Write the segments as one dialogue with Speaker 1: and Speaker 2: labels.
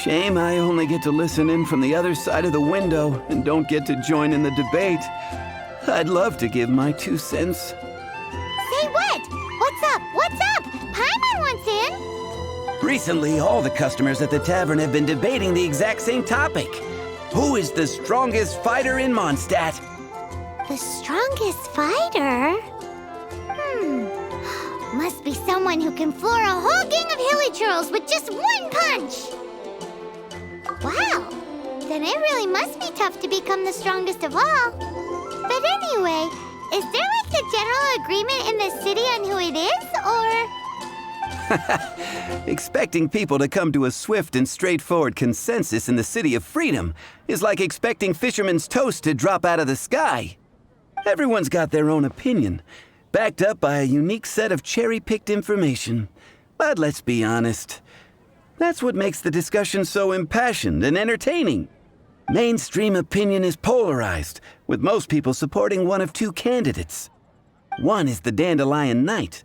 Speaker 1: Shame I only get to listen in from the other side of the window and don't get to join in the debate. I'd love to give my 2 cents.
Speaker 2: Say what? What's up? What's up? Paimon wants in.
Speaker 1: Recently, all the customers at the tavern have been debating the exact same topic. Who is the strongest fighter in Mondstadt?
Speaker 2: The strongest fighter? Must be someone who can floor a whole gang of hilly churls with just 1 punch. Wow, then it really must be tough to become the strongest of all. But anyway, is there like a general agreement in the city on who it is, or?
Speaker 1: Expecting people to come to a swift and straightforward consensus in the City of Freedom is like expecting fisherman's toast to drop out of the sky. Everyone's got their own opinion, backed up by a unique set of cherry-picked information. But let's be honest, that's what makes the discussion so impassioned and entertaining. Mainstream opinion is polarized, with most people supporting one of 2 candidates. One is the Dandelion Knight,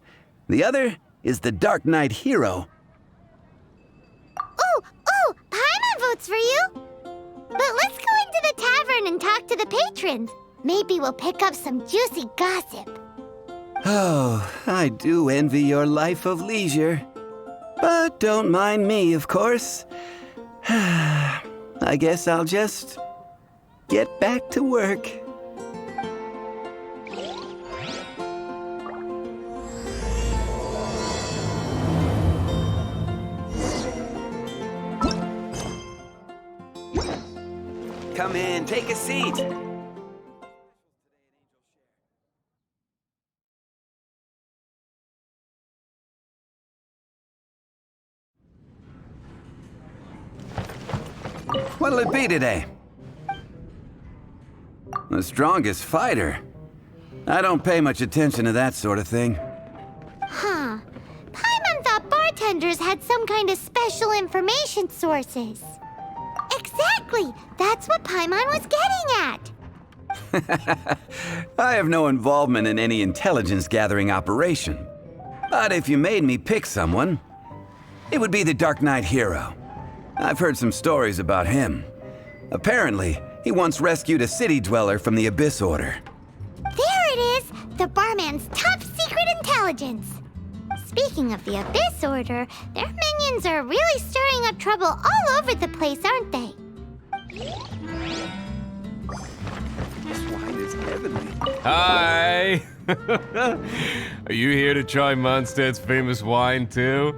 Speaker 1: the other is the Dark Knight Hero.
Speaker 2: Ooh, Paimon votes for you. But let's go into the tavern and talk to the patrons. Maybe we'll pick up some juicy gossip.
Speaker 1: Oh, I do envy your life of leisure. But don't mind me, of course. I guess I'll just get back to work. Come in, take a seat. What'll it be today? The strongest fighter? I don't pay much attention to that sort of thing.
Speaker 2: Huh. Paimon thought bartenders had some kind of special information sources. Exactly! That's what Paimon was getting at!
Speaker 1: I have no involvement in any intelligence-gathering operation. But if you made me pick someone, it would be the Dark Knight Hero. I've heard some stories about him. Apparently, he once rescued a city dweller from the Abyss Order.
Speaker 2: There it is! The barman's top secret intelligence! Speaking of the Abyss Order, their minions are really stirring up trouble all over the place, aren't they?
Speaker 1: This wine is heavenly.
Speaker 3: Hi! Are you here to try Mondstadt's famous wine, too?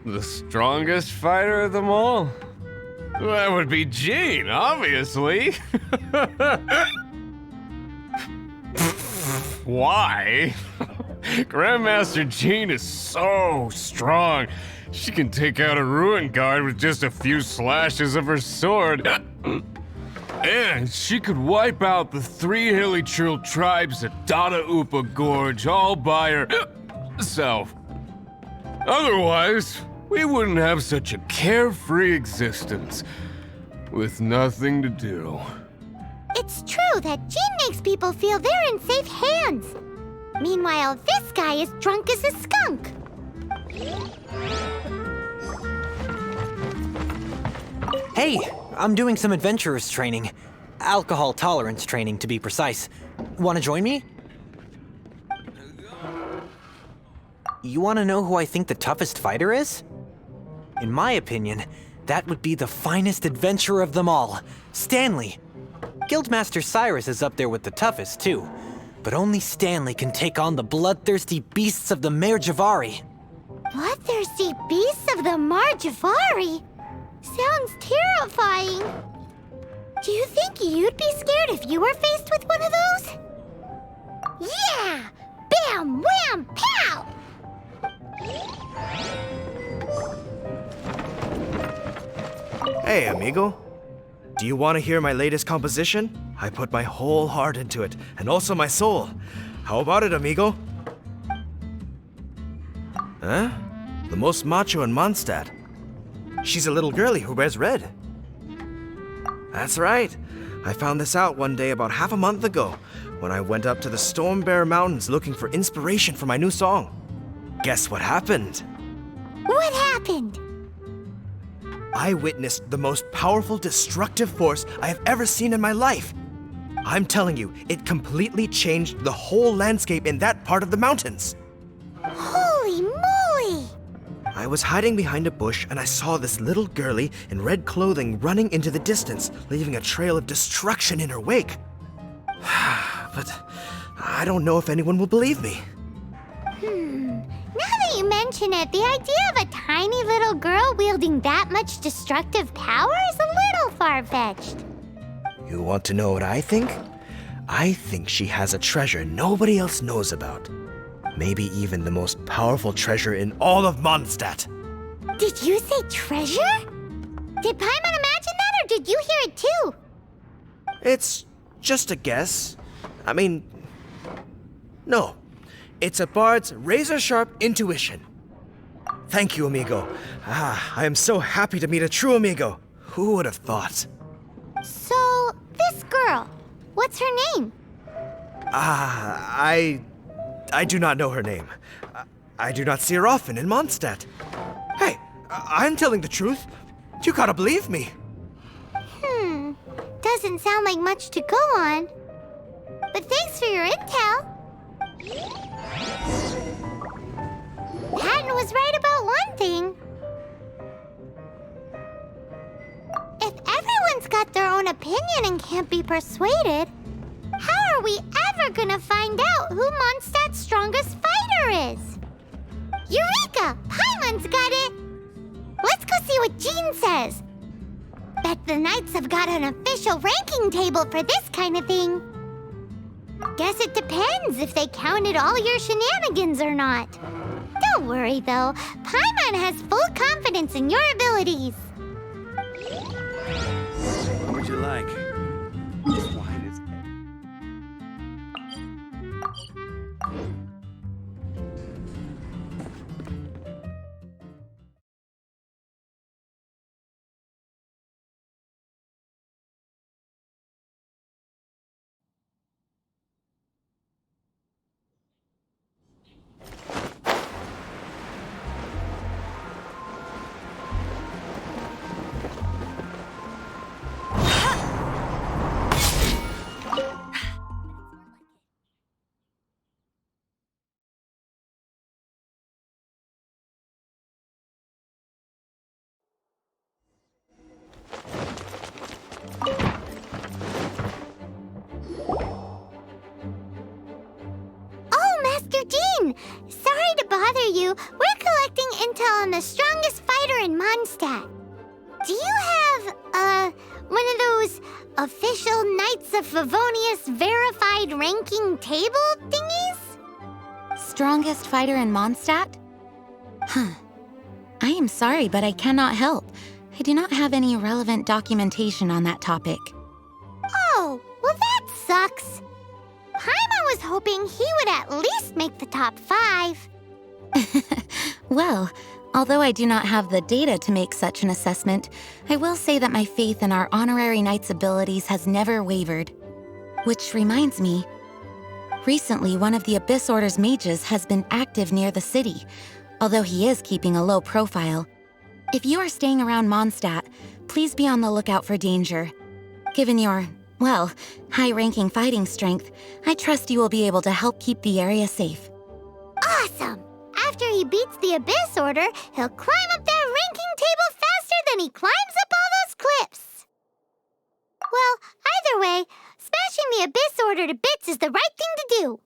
Speaker 3: The strongest fighter of them all? That would be Jean, obviously. Why? Grandmaster Jean is so strong. She can take out a ruin guard with just a few slashes of her sword. And she could wipe out the 3 hilly churl tribes at Dada Upa Gorge all by herself. Otherwise, we wouldn't have such a carefree existence with nothing to do.
Speaker 2: It's true that Jean makes people feel they're in safe hands. Meanwhile, this guy is drunk as a skunk.
Speaker 4: Hey, I'm doing some adventurers training. Alcohol tolerance training, to be precise. Want to join me? You want to know who I think the toughest fighter is? In my opinion, that would be the finest adventurer of them all, Stanley. Guildmaster Cyrus is up there with the toughest, too. But only Stanley can take on the bloodthirsty beasts of the Mare Javari.
Speaker 2: Bloodthirsty beasts of the Mare Javari? Sounds terrifying. Do you think you'd be scared if you were faced with one of those? Yeah! Bam! Wham! Pow!
Speaker 5: Hey, amigo. Do you want to hear my latest composition? I put my whole heart into it, and also my soul. How about it, amigo? Huh? The most macho in Mondstadt. She's a little girlie who wears red. That's right. I found this out one day about half a month ago, when I went up to the Stormbear Mountains looking for inspiration for my new song. Guess what happened?
Speaker 2: What happened?
Speaker 5: I witnessed the most powerful destructive force I have ever seen in my life. I'm telling you, it completely changed the whole landscape in that part of the mountains.
Speaker 2: Holy moly!
Speaker 5: I was hiding behind a bush and I saw this little girlie in red clothing running into the distance, leaving a trail of destruction in her wake. But I don't know if anyone will believe me.
Speaker 2: Now that you mention it, the idea of a tiny little girl wielding that much destructive power is a little far-fetched.
Speaker 5: You want to know what I think? I think she has a treasure nobody else knows about. Maybe even the most powerful treasure in all of Mondstadt.
Speaker 2: Did you say treasure? Did Paimon imagine that, or did you hear it too?
Speaker 5: It's just a guess. I mean, no. It's a bard's razor-sharp intuition. Thank you, amigo. I am so happy to meet a true amigo. Who would have thought?
Speaker 2: So, this girl, what's her name?
Speaker 5: I do not know her name. I do not see her often in Mondstadt. Hey, I'm telling the truth. You gotta believe me.
Speaker 2: Doesn't sound like much to go on. But thanks for your intel. Patton was right about one thing. If everyone's got their own opinion and can't be persuaded, how are we ever gonna find out who Mondstadt's strongest fighter is? Eureka! Paimon's got it! Let's go see what Jean says. Bet the Knights have got an official ranking table for this kind of thing. Guess it depends if they counted all your shenanigans or not. Don't worry, though. Paimon has full confidence in your abilities.
Speaker 1: What would you like? Wine is...
Speaker 2: Sorry to bother you. We're collecting intel on the strongest fighter in Mondstadt. Do you have, one of those official Knights of Favonius verified ranking table thingies?
Speaker 6: Strongest fighter in Mondstadt? Huh. I am sorry, but I cannot help. I do not have any relevant documentation on that topic.
Speaker 2: Oh, well that sucks. Paimon was hoping he would at least make the top 5.
Speaker 6: Well, although I do not have the data to make such an assessment, I will say that my faith in our honorary knight's abilities has never wavered. Which reminds me, recently one of the Abyss Order's mages has been active near the city, although he is keeping a low profile. If you are staying around Mondstadt, please be on the lookout for danger. Given your, well, high-ranking fighting strength, I trust you will be able to help keep the area safe.
Speaker 2: Awesome! After he beats the Abyss Order, he'll climb up that ranking table faster than he climbs up all those cliffs. Well, either way, smashing the Abyss Order to bits is the right thing to do.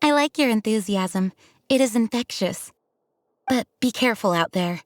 Speaker 6: I like your enthusiasm. It is infectious. But be careful out there.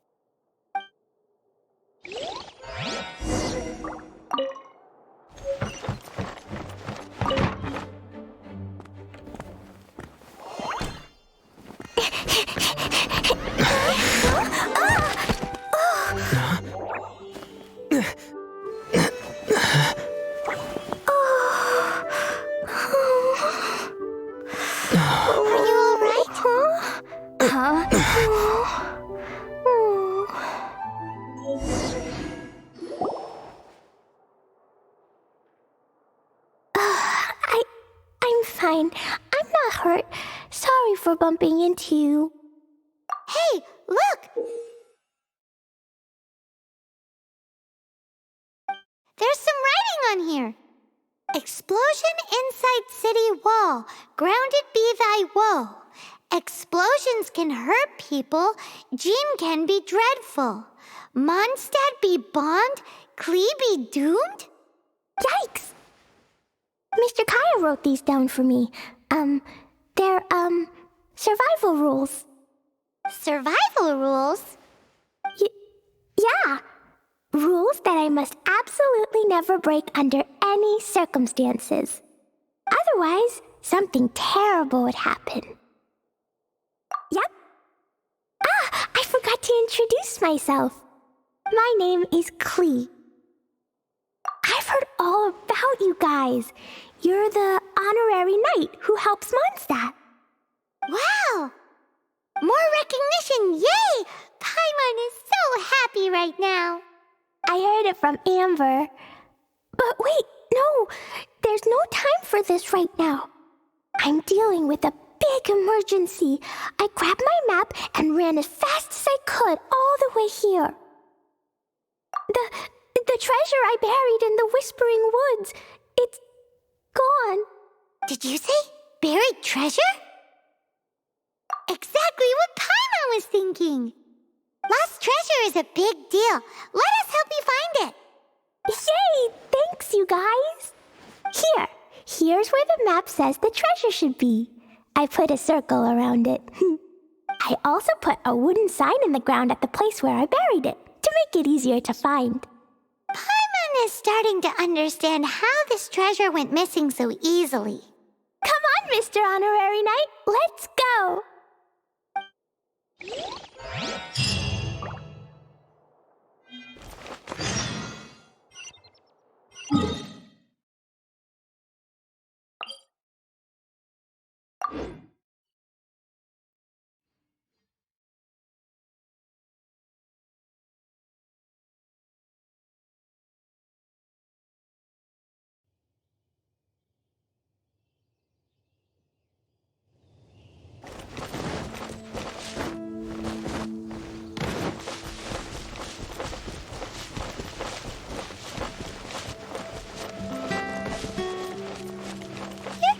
Speaker 2: I'm fine. I'm not hurt. Sorry for bumping into you. Hey, look! There's some writing on here. Explosion inside city wall. Grounded be thy woe. Explosions can hurt people. Jean can be dreadful. Mondstadt be bombed. Klee be doomed? Yikes! Mr. Kaya wrote these down for me. They're, survival rules. Survival rules? Yeah. Rules that I must absolutely never break under any circumstances. Otherwise, something terrible would happen. Yep. I forgot to introduce myself. My name is Klee. I've heard all about you guys. You're the honorary knight who helps Mondstadt. Wow! More recognition, yay! Paimon is so happy right now. I heard it from Amber. But wait, no, there's no time for this right now. I'm dealing with a big emergency. I grabbed my map and ran as fast as I could all the way here. The treasure I buried in the Whispering Woods, it's gone. Did you say buried treasure? Exactly what Paimon was thinking. Lost treasure is a big deal. Let us help you find it. Yay! Thanks, you guys. Here's where the map says the treasure should be. I put a circle around it. I also put a wooden sign in the ground at the place where I buried it, to make it easier to find. Paimon is starting to understand how this treasure went missing so easily. Come on, Mr. Honorary Knight, let's go!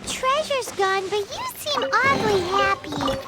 Speaker 2: Treasure's gone, but you seem oddly happy.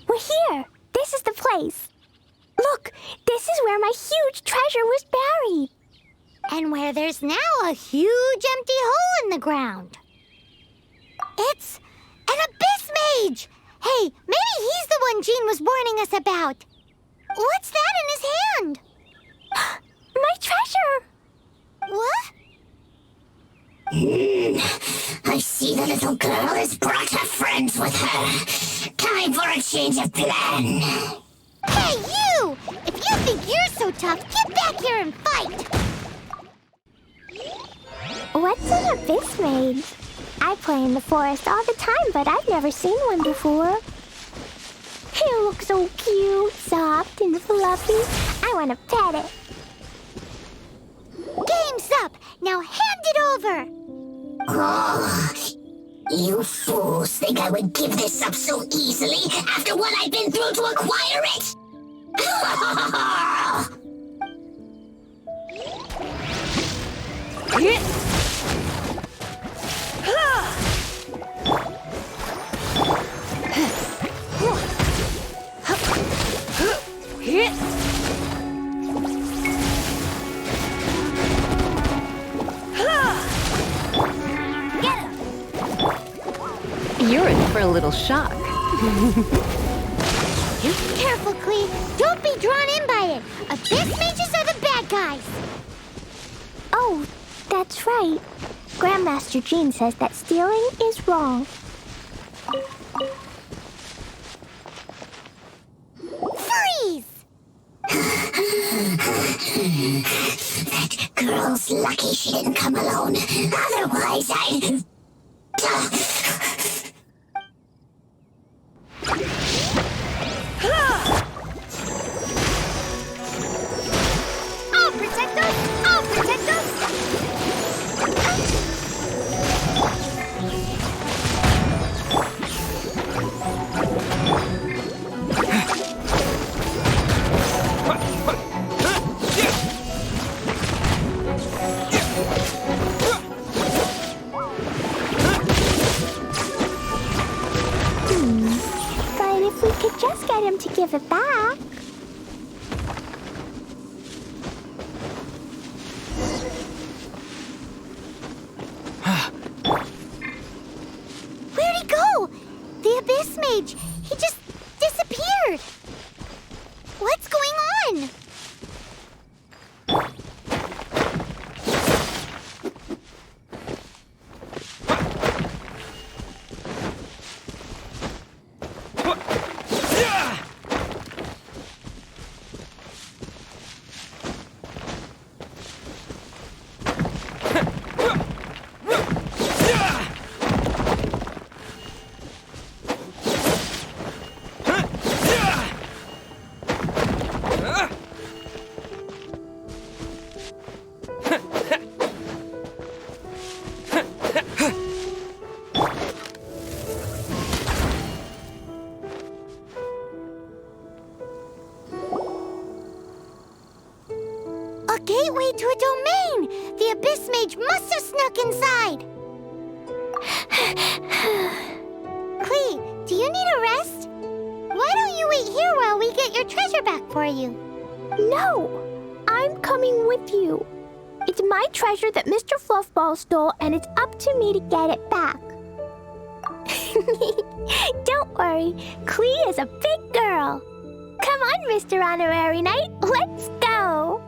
Speaker 2: We're here. This is the place. Look, this is where my huge treasure was buried. And where there's now a huge empty hole in the ground. It's an abyss mage. Hey, maybe he's the one Jean was warning us about. What's that in his hand? My treasure. What?
Speaker 7: I see the little girl has brought her friends with her. Time for a change of plan.
Speaker 2: Hey, you! If you think you're so tough, get back here and fight! What's an abyss mage? I play in the forest all the time, but I've never seen one before. It looks so cute, soft, and fluffy. I want to pet it. Game's up! Now hand it over!
Speaker 7: Oh, you fools think I would give this up so easily after what I've been through to acquire it?
Speaker 8: You're in for a little shock.
Speaker 2: Careful, Klee. Don't be drawn in by it. Abyss mages are the bad guys. Oh, that's right. Grandmaster Jean says that stealing is wrong. Freeze!
Speaker 7: That girl's lucky she didn't come alone. Otherwise, I...
Speaker 2: I'll protect us! I'll protect us! But if we could just get him to give it back. Where'd he go? The Abyss Mage. He just disappeared. What's going on? A gateway to a domain! The Abyss Mage must have snuck inside! Klee, do you need a rest? Why don't you wait here while we get your treasure back for you? No! I'm coming with you. It's my treasure that Mr. Fluffball stole, and it's up to me to get it back. Don't worry, Klee is a big girl. Come on, Mr. Honorary Knight, let's go!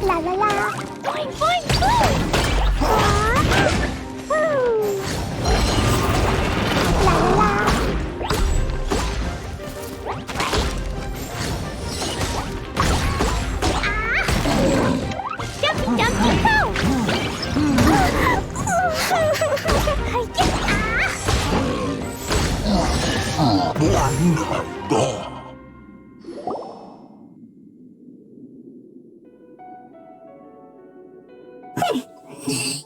Speaker 2: La la la. Boing, boing, boing. Woo. La la la. Jumpy, jumpy, go.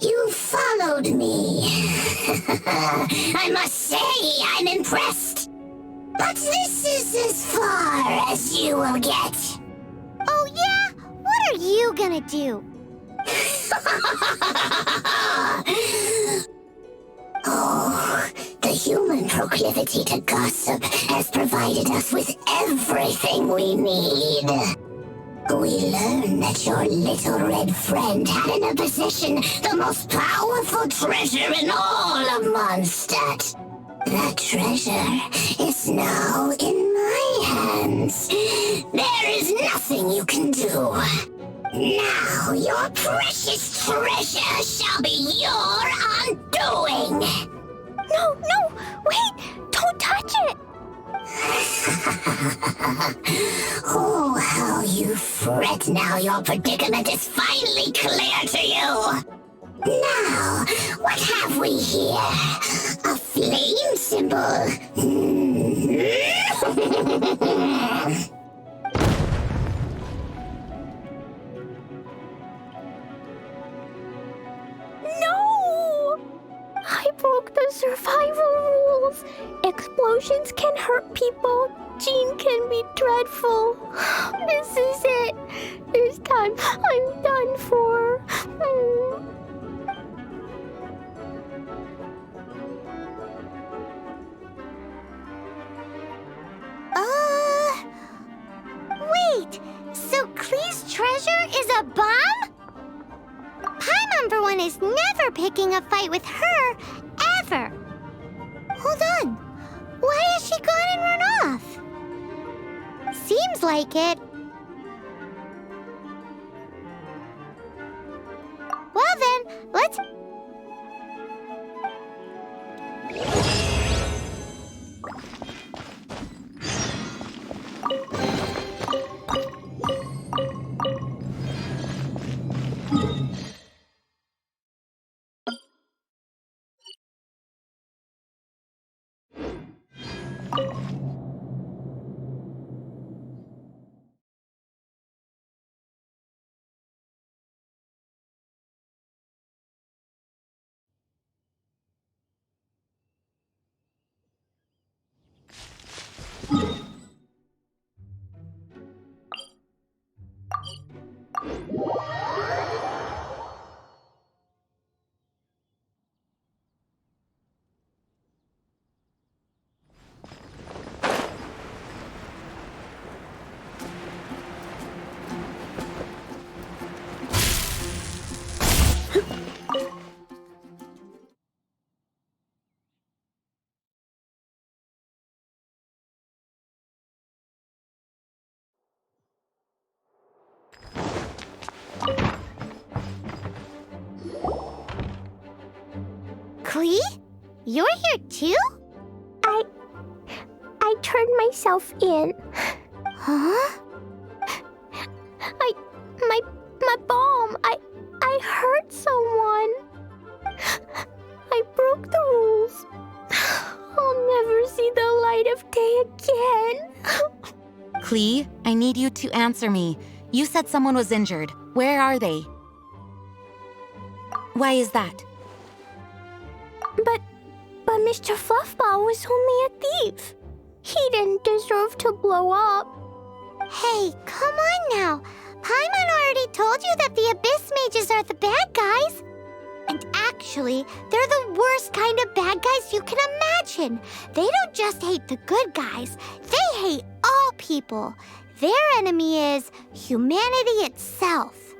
Speaker 7: You followed me. I must say, I'm impressed. But this is as far as you will get.
Speaker 2: Oh yeah? What are you gonna do?
Speaker 7: Oh, the human proclivity to gossip has provided us with everything we need. We learned that your little red friend had in her possession the most powerful treasure in all of Mondstadt. That treasure is now in my hands. There is nothing you can do. Now your precious treasure shall be your undoing.
Speaker 2: No, no, wait! Don't touch it!
Speaker 7: Oh, how you fret now your predicament is finally clear to you. Now, what have we here? A flame symbol.
Speaker 2: No! I broke the survival rules. Explosions can hurt people. Jean can be dreadful. This is it. This time I'm done for. Wait. So Klee's treasure is a bomb? Paimon is never picking a fight with her, ever. Hold on. Why has she gone and run off? Seems like it. Well then, let's... Klee? You're here too? I turned myself in. Huh? My bomb. I hurt someone. I broke the rules. I'll never see the light light of day again.
Speaker 6: Klee, I need you to answer me. You said someone was injured. Where are they? Why is that?
Speaker 2: But Mr. Fluffball was only a thief. He didn't deserve to blow up. Hey, come on now. Paimon already told you that the Abyss Mages are the bad guys. And actually, they're the worst kind of bad guys you can imagine. They don't just hate the good guys. They hate all people. Their enemy is humanity itself.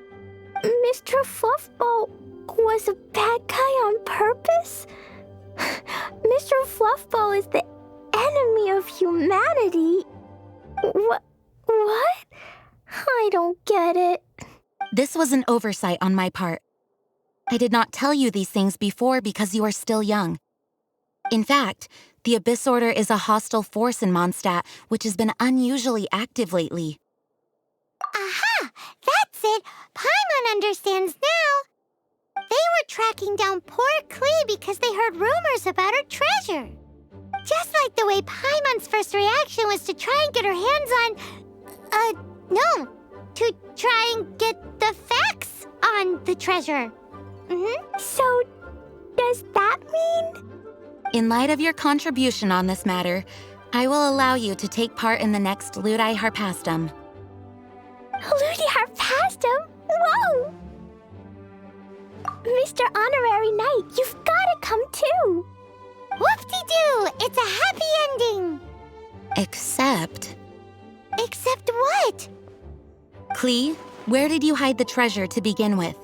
Speaker 2: Mr. Fluffball was a bad guy on purpose? Mr. Fluffball is the enemy of humanity. What? I don't get it.
Speaker 6: This was an oversight on my part. I did not tell you these things before because you are still young. In fact, the Abyss Order is a hostile force in Mondstadt, which has been unusually active lately.
Speaker 2: Aha! That's it! Paimon understands now! They were tracking down poor Klee because they heard rumors about her treasure. Just like the way Paimon's first reaction was to try and get her hands on... to try and get the facts on the treasure. So, does that mean...
Speaker 6: In light of your contribution on this matter, I will allow you to take part in the next Ludi Harpastum.
Speaker 2: Ludi Harpastum? Whoa! Mr. Honorary Knight, you've gotta come too! Whoop-de-doo! It's a happy ending!
Speaker 6: Except
Speaker 2: what?
Speaker 6: Klee, where did you hide the treasure to begin with?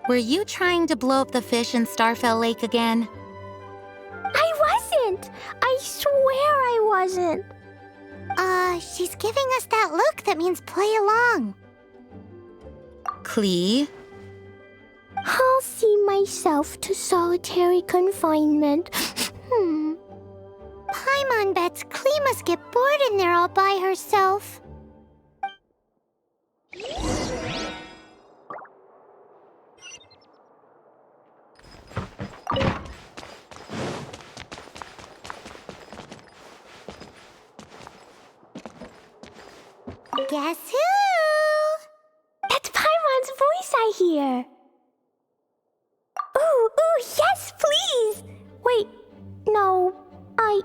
Speaker 6: Were you trying to blow up the fish in Starfell Lake again?
Speaker 2: I wasn't! I swear I wasn't! She's giving us that look that means play along.
Speaker 6: Klee?
Speaker 2: I'll see myself to solitary confinement. Paimon bets Klee must get bored in there all by herself. Guess who? That's Paimon's voice I hear. Ooh, yes, please! Wait, no, I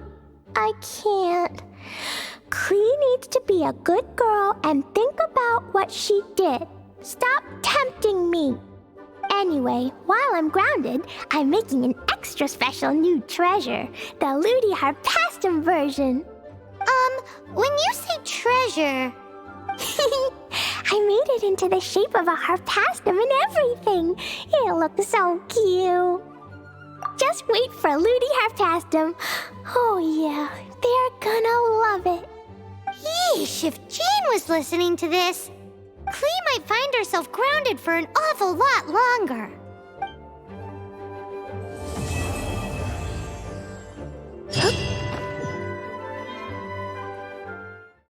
Speaker 2: can't. Klee needs to be a good girl and think about what she did. Stop tempting me. Anyway, while I'm grounded, I'm making an extra special new treasure, the Ludi Harpastum version. When you say treasure... I made it into the shape of a harpastum and everything. It looks so cute. Just wait for Ludi Harpastum. Oh yeah, they're gonna love it. Yeesh, if Jane was listening to this, Klee might find herself grounded for an awful lot longer.